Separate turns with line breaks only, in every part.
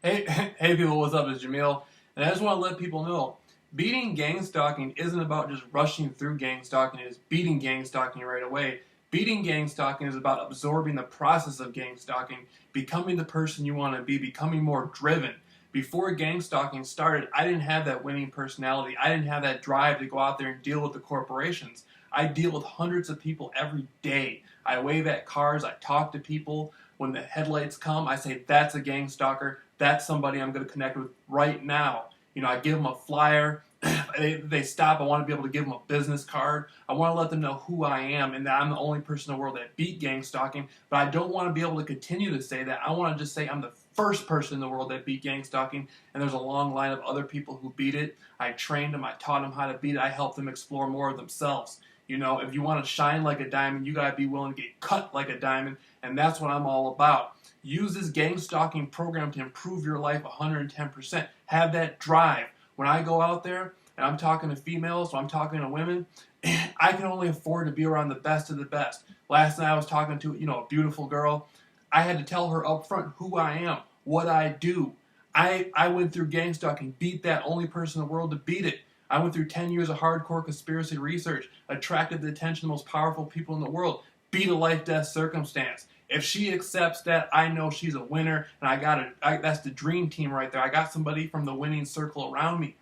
Hey, hey people, what's up? It's Jameel, and I just want to let people know, beating gang stalking isn't about just rushing through gang stalking, it's beating gang stalking right away. Beating gang stalking is about absorbing the process of gang stalking, becoming the person you want to be, becoming more driven. Before gang stalking started, I didn't have that winning personality. I didn't have that drive to go out there and deal with the corporations. I deal with hundreds of people every day. I wave at cars, I talk to people. When the headlights come, I say, that's a gang stalker. That's somebody I'm going to connect with right now. I give them a flyer. They stop. I want to be able to give them a business card. I want to let them know who I am and that I'm the only person in the world that beat gang stalking. But I don't want to be able to continue to say that. I want to just say I'm the first person in the world that beat gang stalking, and there's a long line of other people who beat it. I trained them. I taught them how to beat it. I helped them explore more of themselves. If you want to shine like a diamond, you got to be willing to get cut like a diamond, and that's what I'm all about. Use this gang stalking program to improve your life 110%. Have that drive. When I go out there and I'm talking to females, when I'm talking to women, I can only afford to be around the best of the best. Last night I was talking to, a beautiful girl. I had to tell her up front who I am, what I do. I went through gang stalking, beat that, only person in the world to beat it. I went through 10 years of hardcore conspiracy research, attracted the attention of the most powerful people in the world, beat a life-death circumstance. If she accepts that, I know she's a winner, and that's the dream team right there. I got somebody from the winning circle around me.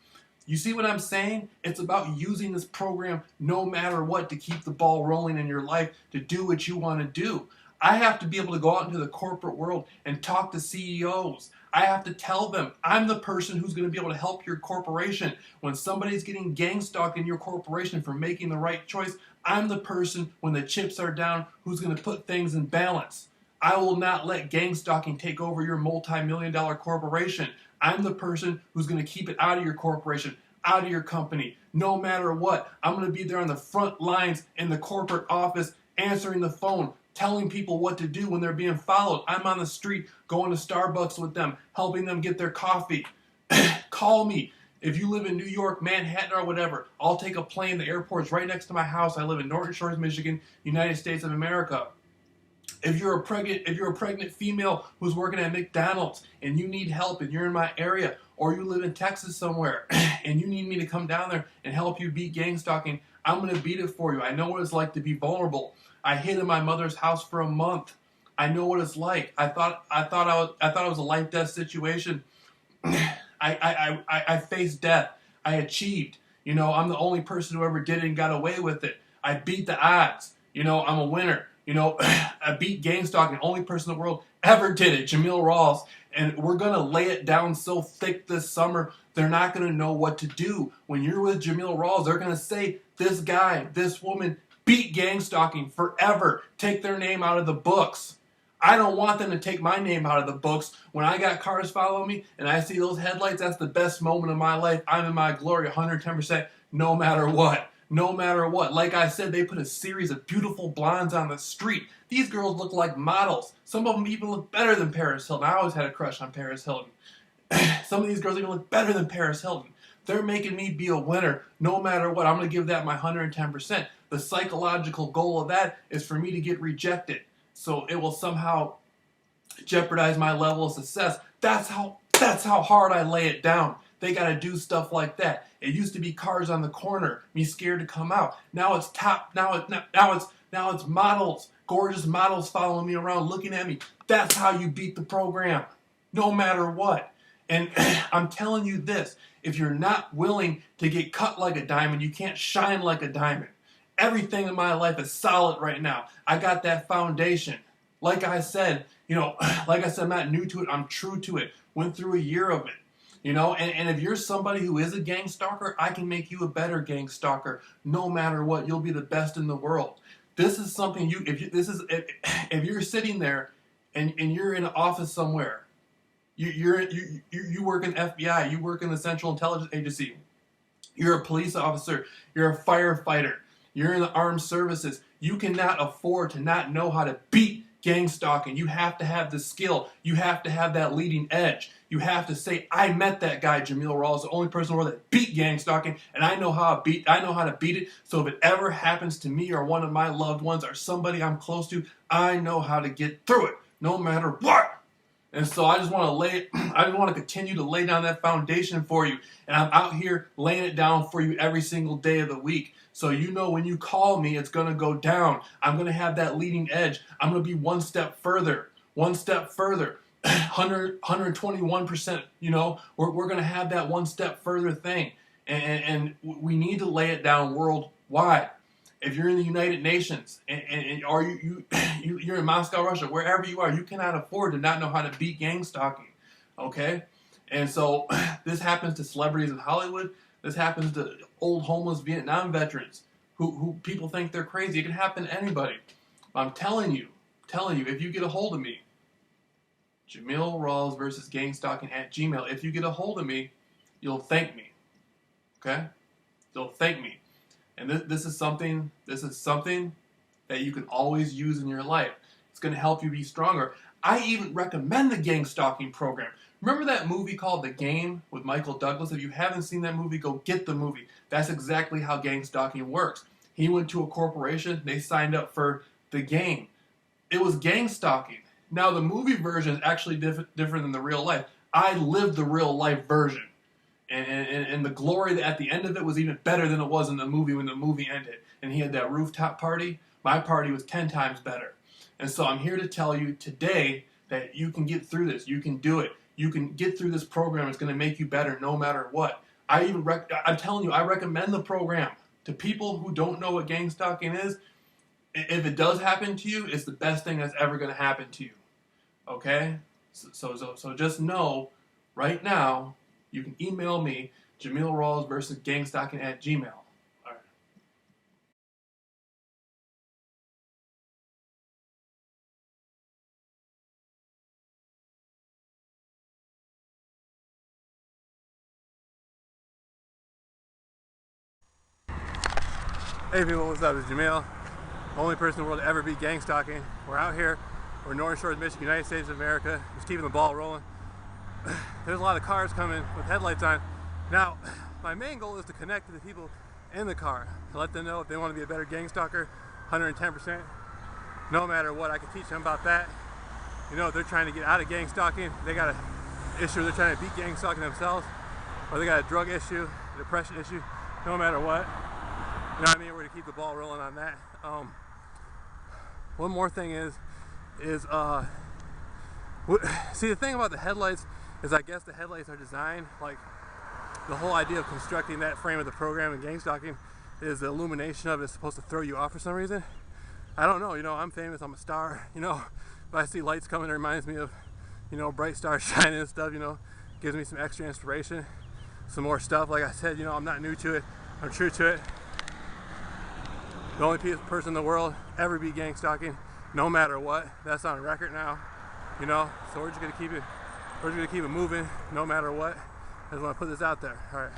You see what I'm saying? It's about using this program no matter what to keep the ball rolling in your life, to do what you want to do. I have to be able to go out into the corporate world and talk to CEOs. I have to tell them, I'm the person who's going to be able to help your corporation. When somebody's getting gang stalked in your corporation for making the right choice, I'm the person, when the chips are down, who's going to put things in balance. I will not let gang stalking take over your multi-million-dollar corporation. I'm the person who's going to keep it out of your corporation, out of your company, no matter what. I'm going to be there on the front lines in the corporate office, answering the phone, telling people what to do when they're being followed. I'm on the street going to Starbucks with them, helping them get their coffee. Call me. If you live in New York, Manhattan, or whatever, I'll take a plane. The airport's right next to my house. I live in Norton Shores, Michigan, United States of America. If you're a pregnant female who's working at McDonald's and you need help and you're in my area, or you live in Texas somewhere and you need me to come down there and help you beat gang stalking, I'm going to beat it for you. I know what it's like to be vulnerable. I hid in my mother's house for a month. I know what it's like. I thought it was a life death situation. I faced death. I achieved. I'm the only person who ever did it and got away with it. I beat the odds. I'm a winner. I beat gang stalking, only person in the world ever did it, Jameel Rawls. And we're going to lay it down so thick this summer, they're not going to know what to do. When you're with Jameel Rawls, they're going to say, this guy, this woman beat gang stalking forever. Take their name out of the books. I don't want them to take my name out of the books. When I got cars following me and I see those headlights, that's the best moment of my life. I'm in my glory 110%, no matter what. No matter what. Like I said, they put a series of beautiful blondes on the street. These girls look like models. Some of them even look better than Paris Hilton. I always had a crush on Paris Hilton. Some of these girls even look better than Paris Hilton. They're making me be a winner no matter what. I'm going to give that my 110%. The psychological goal of that is for me to get rejected. So it will somehow jeopardize my level of success. That's how hard I lay it down. They got to do stuff like that. It used to be cars on the corner, me scared to come out. Now it's now it's models, gorgeous models following me around, looking at me. That's how you beat the program, no matter what. And I'm telling you this: if you're not willing to get cut like a diamond, you can't shine like a diamond. Everything in my life is solid right now. I got that foundation. Like I said, I'm not new to it. I'm true to it. Went through a year of it. And if you're somebody who is a gang stalker, I can make you a better gang stalker. No matter what, you'll be the best in the world. This is something if you're sitting there and you're in an office somewhere, you work in FBI, you work in the Central Intelligence Agency, you're a police officer, you're a firefighter, you're in the armed services, you cannot afford to not know how to beat gang stalking. You have to have the skill. You have to have that leading edge. You have to say, I met that guy, Jameel Rawls, the only person in the world that beat gang stalking, and I know how to beat it. So if it ever happens to me or one of my loved ones or somebody I'm close to, I know how to get through it, no matter what. And so I just want to I just want to continue to lay down that foundation for you. And I'm out here laying it down for you every single day of the week. So you know when you call me, it's going to go down. I'm going to have that leading edge. I'm going to be one step further. 121%, we're going to have that one step further thing. And we need to lay it down worldwide. If you're in the United Nations or you're in Moscow, Russia, wherever you are, you cannot afford to not know how to beat gang stalking, okay? And so this happens to celebrities in Hollywood. This happens to old homeless Vietnam veterans who people think they're crazy. It can happen to anybody. I'm telling you, if you get a hold of me, Jameel Rawls versus gang stalking at Gmail. If you get a hold of me, you'll thank me, okay? You'll thank me. And this is something that you can always use in your life. It's going to help you be stronger. I even recommend the gang stalking program. Remember that movie called The Game with Michael Douglas? If you haven't seen that movie, go get the movie. That's exactly how gang stalking works. He went to a corporation. They signed up for The Game. It was gang stalking. Now, the movie version is actually different than the real life. I lived the real life version. And the glory at the end of it was even better than it was in the movie when the movie ended. And he had that rooftop party. My party was 10 times better. And so I'm here to tell you today that you can get through this. You can do it. You can get through this program. It's going to make you better no matter what. I'm telling you, I recommend the program to people who don't know what gang stalking is. If it does happen to you, it's the best thing that's ever going to happen to you. Okay? So just know right now, you can email me, Jameel Rawls versus gangstalking at Gmail. All right. Hey people, what's up? It's Jameel. Only person in the world to ever beat gang stalking. We're out here. We're in North Shores, Michigan, United States of America. Just keeping the ball rolling. There's a lot of cars coming with headlights on. Now, my main goal is to connect to the people in the car, to let them know if they want to be a better gang stalker, 110%. No matter what, I can teach them about that. You know, if they're trying to get out of gang stalking, they got an issue, they're trying to beat gang stalking themselves, or they got a drug issue, a depression issue, no matter what. You know what I mean? We're going to keep the ball rolling on that. One more thing is see, the thing about the headlights is I guess the headlights are designed, like the whole idea of constructing that frame of the program in gang stalking is the illumination of it is supposed to throw you off for some reason. I don't know, you know, I'm famous, I'm a star, you know, if I see lights coming, it reminds me of, you know, bright stars shining and stuff, you know, gives me some extra inspiration, some more stuff. Like I said, you know, I'm not new to it, I'm true to it. The only person in the world ever beat gang stalking, no matter what. That's on record now, you know. So we're just gonna keep it moving, no matter what. I just want to put this out there. All right.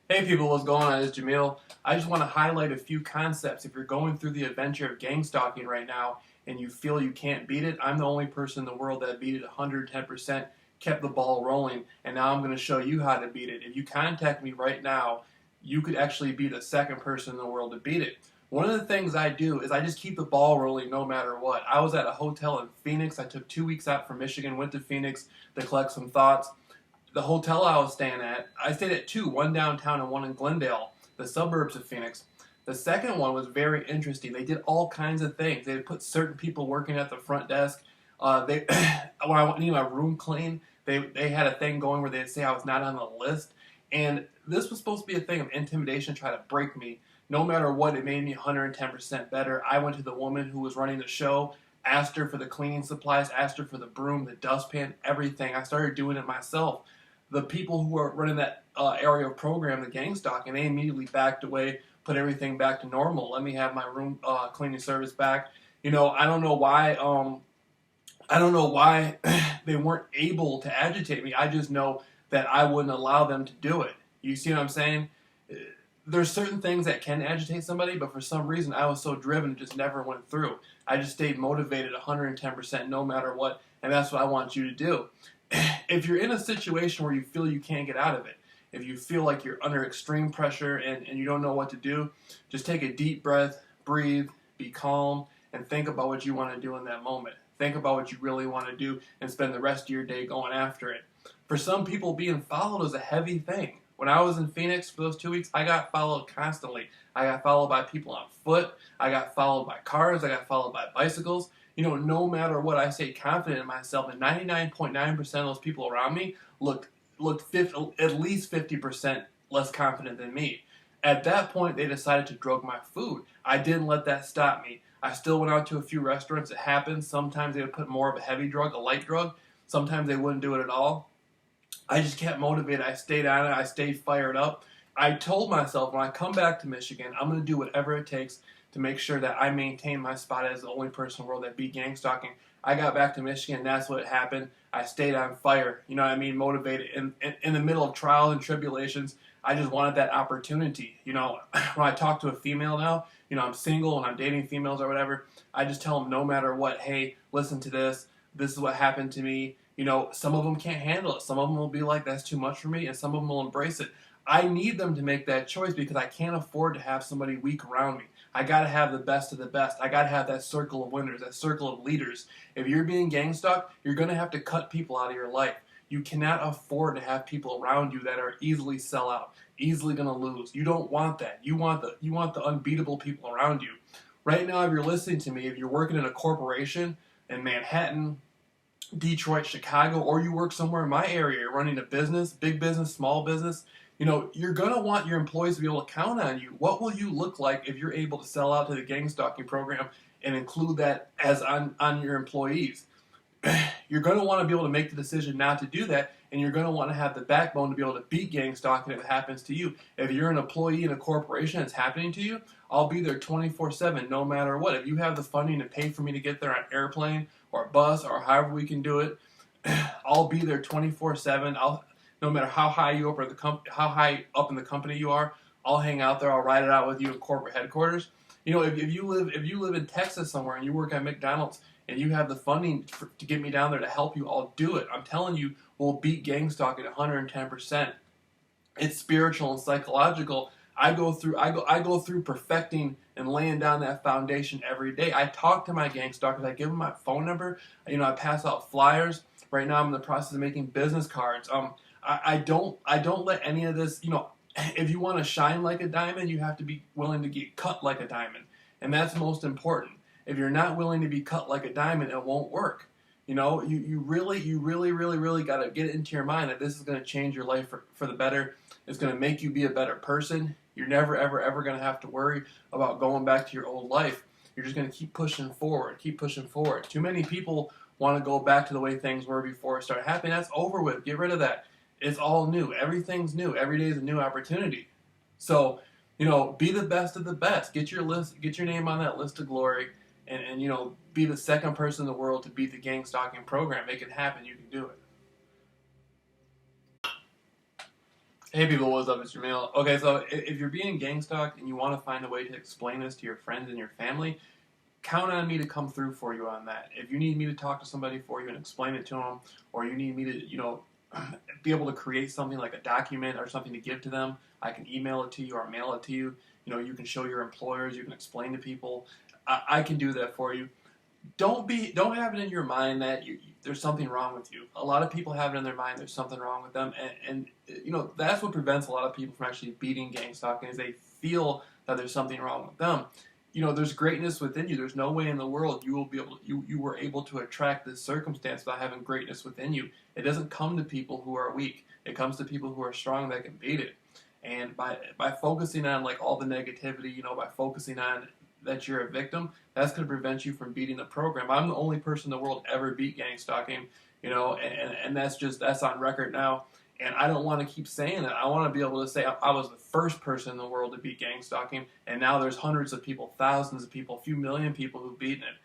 Hey people, what's going on? It's Jameel. I just want to highlight a few concepts. If you're going through the adventure of gang stalking right now and you feel you can't beat it, I'm the only person in the world that beat it 110%, kept the ball rolling, and now I'm going to show you how to beat it. If you contact me right now, you could actually be the second person in the world to beat it. One of the things I do is I just keep the ball rolling no matter what. I was at a hotel in Phoenix. I took 2 weeks out from Michigan, went to Phoenix to collect some thoughts. The hotel I was staying at, I stayed at two, one downtown and one in Glendale, the suburbs of Phoenix. The second one was very interesting. They did all kinds of things. They put certain people working at the front desk. When I needed my room clean, they had a thing going where they'd say I was not on the list. And this was supposed to be a thing of intimidation, try to break me. No matter what, it made me 110% better. I went to the woman who was running the show, asked her for the cleaning supplies, asked her for the broom, the dustpan, everything. I started doing it myself. The people who are running that area of program, the gang stalking, they immediately backed away, put everything back to normal. Let me have my room cleaning service back. You know, I don't know why they weren't able to agitate me. I just know that I wouldn't allow them to do it. You see what I'm saying? There's certain things that can agitate somebody, but for some reason I was so driven it just never went through. I just stayed motivated 110% no matter what, and that's what I want you to do. If you're in a situation where you feel you can't get out of it, if you feel like you're under extreme pressure and you don't know what to do, just take a deep breath, breathe, be calm, and think about what you want to do in that moment. Think about what you really want to do and spend the rest of your day going after it. For some people, being followed is a heavy thing. When I was in Phoenix for those 2 weeks, I got followed constantly. I got followed by people on foot. I got followed by cars. I got followed by bicycles. No matter what, I stayed confident in myself, and 99.9% of those people around me looked at least 50% less confident than me. At that point, they decided to drug my food. I didn't let that stop me. I still went out to a few restaurants. It happens. Sometimes they would put more of a heavy drug, a light drug. Sometimes they wouldn't do it at all. I just kept motivated. I stayed on it. I stayed fired up. I told myself, when I come back to Michigan, I'm going to do whatever it takes to make sure that I maintain my spot as the only person in the world that beat gang stalking. I got back to Michigan, and that's what happened. I stayed on fire, motivated. In the middle of trials and tribulations, I just wanted that opportunity. When I talk to a female now, I'm single and I'm dating females or whatever, I just tell them no matter what, hey, listen to this. This is what happened to me. Some of them can't handle it. Some of them will be like, that's too much for me, and some of them will embrace it. I need them to make that choice because I can't afford to have somebody weak around me. I got to have the best of the best. I got to have that circle of winners, that circle of leaders. If you're being gang stalked, you're going to have to cut people out of your life. You cannot afford to have people around you that are easily sell out, easily going to lose. You don't want that. You want the unbeatable people around you. Right now, if you're listening to me, if you're working in a corporation in Manhattan, Detroit, Chicago, or you work somewhere in my area, you're running a business, big business, small business, you're going to want your employees to be able to count on you. What will you look like if you're able to sell out to the gang stalking program and include that as on your employees? You're going to want to be able to make the decision not to do that, and you're going to want to have the backbone to be able to beat gang stalking if it happens to you. If you're an employee in a corporation and it's happening to you, I'll be there 24/7 no matter what. If you have the funding to pay for me to get there on airplane or bus or however we can do it, I'll be there 24/7. No matter how high you up how high up in the company you are, I'll hang out there. I'll ride it out with you in corporate headquarters. If you live in Texas somewhere and you work at McDonald's and you have the funding to get me down there to help you, I'll do it. I'm telling you, we'll beat gang stalking 110%. It's spiritual and psychological. I go through perfecting and laying down that foundation every day. I talk to my gang stalkers. I give them my phone number. I pass out flyers. Right now, I'm in the process of making business cards. I don't let any of this. If you want to shine like a diamond, you have to be willing to get cut like a diamond, and that's most important. If you're not willing to be cut like a diamond, it won't work. You really got to get it into your mind that this is going to change your life for the better. It's going to make you be a better person. You're never, ever going to have to worry about going back to your old life. You're just going to keep pushing forward. Too many people want to go back to the way things were before it started happening. That's over with. Get rid of that. It's all new. Everything's new. Every day is a new opportunity. So, be the best of the best. Get your name on that list of glory, and be the second person in the world to beat the gang stalking program. Make it happen. You can do it. Hey people, what's up? It's Jameel. Okay, so if you're being gang stalked and you want to find a way to explain this to your friends and your family, count on me to come through for you on that. If you need me to talk to somebody for you and explain it to them, or you need me to, be able to create something like a document or something to give to them, I can email it to you or mail it to you. You can show your employers, you can explain to people. I can do that for you. Don't have it in your mind that there's something wrong with you. A lot of people have it in their mind there's something wrong with them, and that's what prevents a lot of people from actually beating gang stalking, is they feel that there's something wrong with them. There's greatness within you. There's no way in the world you were able to attract this circumstance without having greatness within you. It doesn't come to people who are weak. It comes to people who are strong that can beat it. And by focusing on all the negativity, by focusing on that you're a victim, that's going to prevent you from beating the program. I'm the only person in the world ever beat gang stalking, and that's on record now. And I don't want to keep saying that. I want to be able to say I was the first person in the world to beat gang stalking, and now there's hundreds of people, thousands of people, a few million people who've beaten it,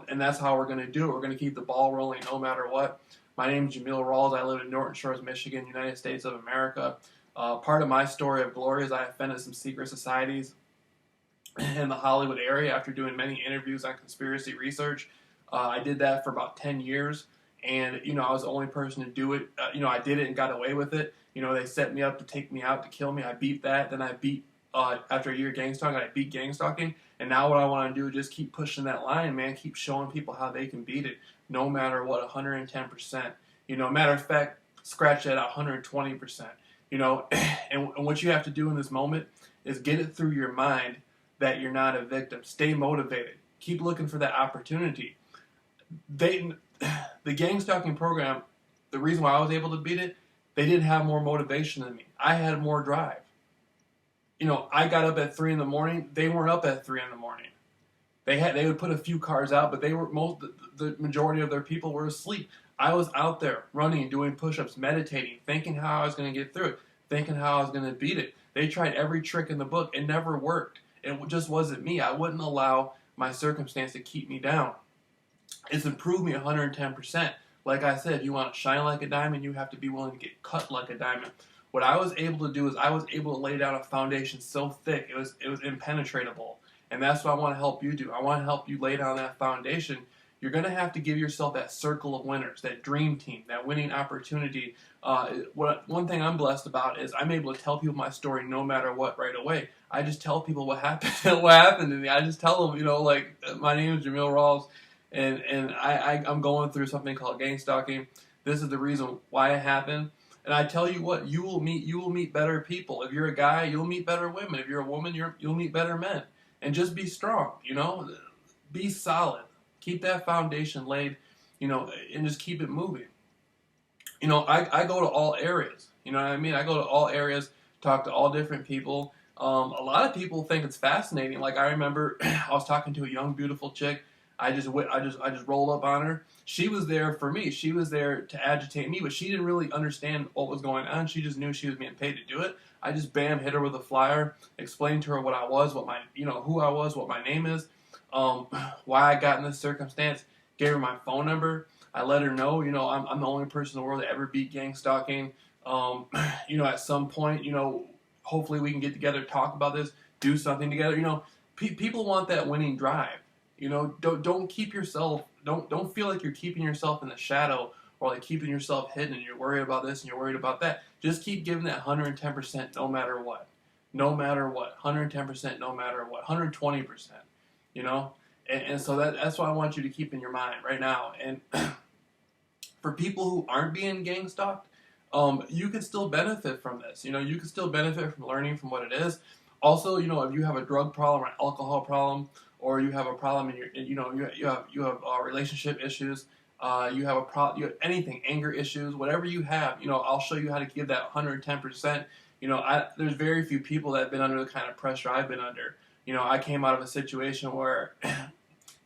and that's how we're going to do it. We're going to keep the ball rolling no matter what. My name is Jameel Rawls. I live in Norton Shores, Michigan, United States of America. Part of my story of glory is I offended some secret societies in the Hollywood area after doing many interviews on conspiracy research. I did that for about 10 years. And, I was the only person to do it. I did it and got away with it. They set me up to take me out, to kill me. I beat that. Then I beat, after a year gang stalking, I beat gang stalking. And now what I want to do is just keep pushing that line, man. Keep showing people how they can beat it, no matter what, 110%. Matter of fact, scratch that at 120%. And what you have to do in this moment is get it through your mind that you're not a victim. Stay motivated. Keep looking for that opportunity. The gang stalking program, the reason why I was able to beat it, they didn't have more motivation than me. I had more drive. I got up at 3 in the morning. They weren't up at 3 in the morning. They would put a few cars out, but the majority of their people were asleep. I was out there running, doing push-ups, meditating, thinking how I was going to get through it, thinking how I was going to beat it. They tried every trick in the book. It never worked. It just wasn't me. I wouldn't allow my circumstance to keep me down. It's improved me 110%. Like I said, if you want to shine like a diamond, you have to be willing to get cut like a diamond. What I was able to do is I was able to lay down a foundation so thick it was impenetrable. And that's what I want to help you do. I want to help you lay down that foundation. You're going to have to give yourself that circle of winners, that dream team, that winning opportunity. One thing I'm blessed about is I'm able to tell people my story no matter what right away. I just tell people what happened, what happened to me. I just tell them, like, my name is Jameel Rawls, and I'm going through something called gang stalking. This is the reason why it happened. And I tell you what, you will meet better people. If you're a guy, you'll meet better women. If you're a woman, you'll meet better men. And just be strong, be solid. Keep that foundation laid, and just keep it moving. I go to all areas. You know what I mean? I go to all areas, talk to all different people. A lot of people think it's fascinating. Like, I remember I was talking to a young, beautiful chick. I just rolled up on her. She was there for me. She was there to agitate me, but she didn't really understand what was going on. She just knew she was being paid to do it. I just hit her with a flyer, explained to her what I was, who I was, what my name is, why I got in this circumstance. Gave her my phone number. I let her know, I'm the only person in the world that ever beat gang stalking. At some point, hopefully we can get together, talk about this, do something together. People want that winning drive. Don't keep yourself, don't feel like you're keeping yourself in the shadow or like keeping yourself hidden and you're worried about this and you're worried about that. Just keep giving that 110% no matter what. No matter what. 110% no matter what. 120%. And so that's what I want you to keep in your mind right now. And for people who aren't being gang stalked, you can still benefit from this. You can still benefit from learning from what it is. Also, if you have a drug problem or an alcohol problem, or you have a problem in you have relationship issues, you have anything, anger issues, whatever you have, I'll show you how to give that 110%. There's very few people that have been under the kind of pressure I've been under. I came out of a situation where, I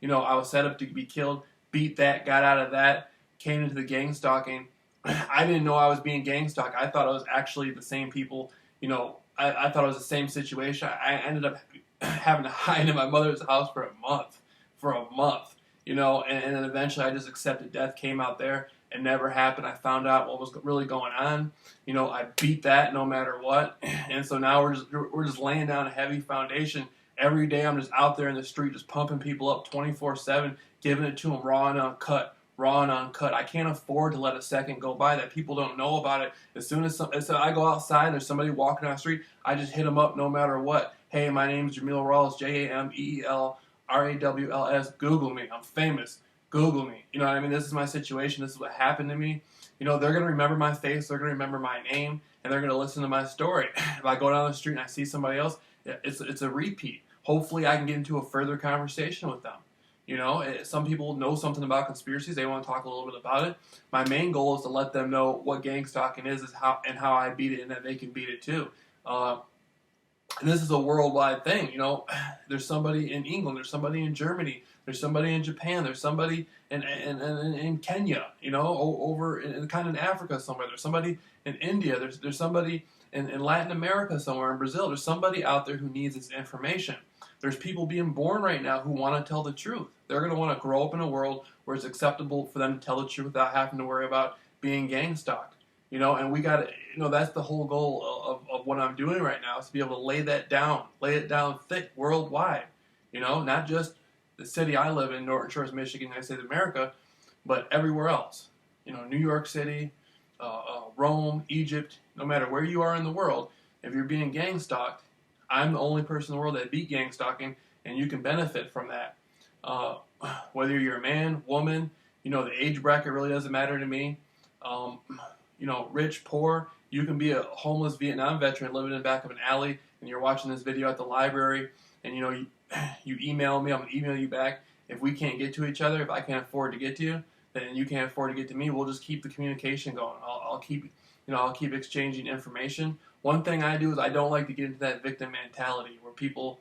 was set up to be killed, beat that, got out of that, came into the gang stalking. I didn't know I was being gang stalked. I thought it was actually the same people. I thought it was the same situation. I ended up having to hide in my mother's house for a month, and then eventually I just accepted death, came out there. It never happened. I found out what was really going on. I beat that no matter what. And so now we're just laying down a heavy foundation. Every day I'm just out there in the street just pumping people up 24/7, giving it to them raw and uncut. I can't afford to let a second go by that people don't know about it. As soon as I go outside and there's somebody walking down the street, I just hit them up no matter what. Hey, my name is Jameel Rawls, JameelRawls. Google me. I'm famous. Google me. You know what I mean? This is my situation. This is what happened to me. They're going to remember my face. They're going to remember my name. And they're going to listen to my story. If I go down the street and I see somebody else, it's a repeat. Hopefully I can get into a further conversation with them. Some people know something about conspiracies. They want to talk a little bit about it. My main goal is to let them know what gang stalking is how I beat it and that they can beat it too. And this is a worldwide thing. There's somebody in England. There's somebody in Germany. There's somebody in Japan. There's somebody in Kenya. Over in kind of in Africa somewhere. There's somebody in India. There's somebody in Latin America somewhere, in Brazil. There's somebody out there who needs this information. There's people being born right now who want to tell the truth. They're going to want to grow up in a world where it's acceptable for them to tell the truth without having to worry about being gang stalked. And we got to, that's the whole goal of what I'm doing right now, is to be able to lay it down thick worldwide. Not just the city I live in, Norton Shores, Michigan, United States of America, but everywhere else. New York City, Rome, Egypt, no matter where you are in the world, if you're being gang stalked, I'm the only person in the world that beat gang stalking, and you can benefit from that. Whether you're a man, woman, the age bracket really doesn't matter to me. Rich, poor, you can be a homeless Vietnam veteran living in the back of an alley, and you're watching this video at the library, and you email me, I'm going to email you back. If we can't get to each other, if I can't afford to get to you, then you can't afford to get to me. We'll just keep the communication going. I'll keep exchanging information. One thing I do is I don't like to get into that victim mentality where people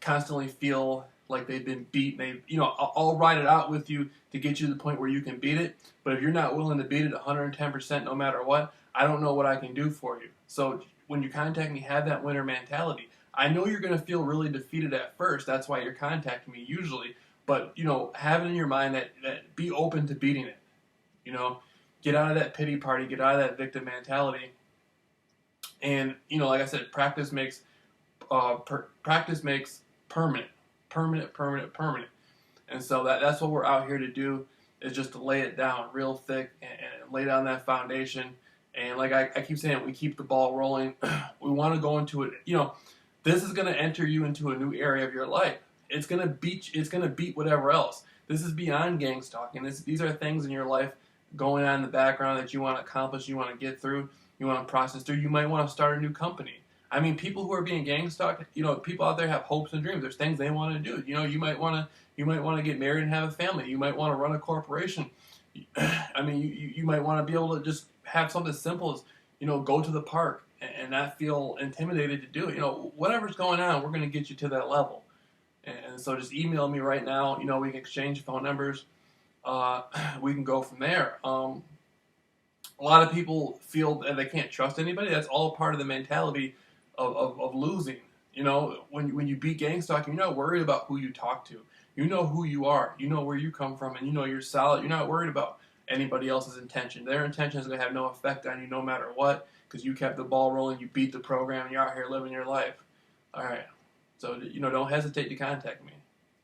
constantly feel like they've been beat. I'll ride it out with you to get you to the point where you can beat it. But if you're not willing to beat it 110% no matter what, I don't know what I can do for you. So when you contact me, have that winner mentality. I know you're going to feel really defeated at first. That's why you're contacting me usually. But, have it in your mind that be open to beating it. Get out of that pity party. Get out of that victim mentality. And, like I said, practice makes permanent. Permanent. And so that's what we're out here to do, is just to lay it down real thick and lay down that foundation. And like I keep saying, we keep the ball rolling. We want to go into it. This is going to enter you into a new area of your life. It's going to beat whatever else. This is beyond gang stalking. These are things in your life going on in the background that you want to accomplish, you want to get through, you want to process through. You might want to start a new company. I mean, people who are being gang stalked, people out there have hopes and dreams. There's things they want to do. You might want to get married and have a family. You might want to run a corporation. I mean, you might want to be able to just have something as simple as, go to the park and not feel intimidated to do it. Whatever's going on, we're going to get you to that level. And so just email me right now. We can exchange phone numbers. We can go from there. A lot of people feel that they can't trust anybody. That's all part of the mentality of losing. When you beat gang stalking, you're not worried about who you talk to. You know who you are. You know where you come from, and you're solid. You're not worried about anybody else's intention. Their intention is going to have no effect on you no matter what, because you kept the ball rolling, you beat the program, and you're out here living your life. All right. So, don't hesitate to contact me.